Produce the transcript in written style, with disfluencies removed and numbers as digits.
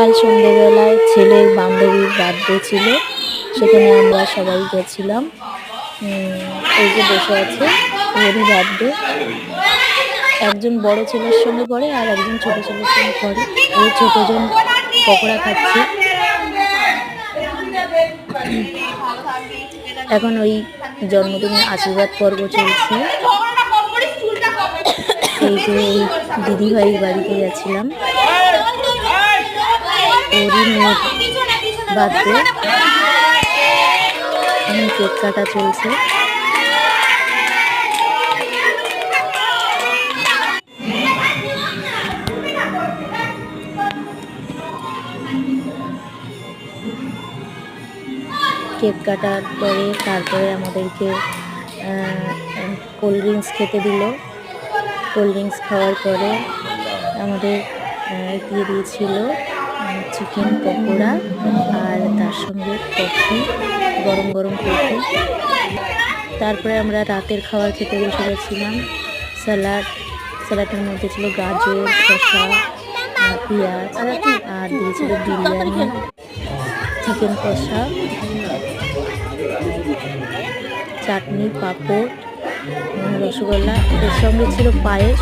কাল সন্ধ্যেবেলায় ছেলের বান্ধবীর বার্থডে ছিল, সেখানে আমরা সবাই গেছিলাম। এই যে বসে আছে, ওরই বার্থডে। একজন বড় ছেলের সঙ্গে পড়ে আর একজন ছোট ছেলের সঙ্গে পড়ে। ওই ছোটজন পকোড়া খাচ্ছে। এখন ওই জন্মদিনের আশীর্বাদ পর্ব চলছে। এই যে এই দিদিভাইয়ের বাড়িতে গেছিলাম, ওরই মেয়ের বার্থডে। এখন কেক কাটা চলছে। কেক কাটার পরে তারপরে আমাদেরকে কোল্ড ড্রিঙ্কস খেতে দিল। কোল্ড ড্রিঙ্কস খাওয়ার পরে আমাদের দিয়ে দিয়েছিল চিকেন পকোড়া আর তার সঙ্গে কফি, গরম গরম কফি। তারপরে আমরা রাতের খাবার খেতে বসে গেছিলাম। স্যালাডের মধ্যে ছিল গাজর, শসা, পেঁয়াজ আর দিয়েছিল বিরিয়ানি, চিকেন কষা, চাটনি, পাঁপড়, রসগোল্লা। এর সঙ্গে ছিল পায়েস।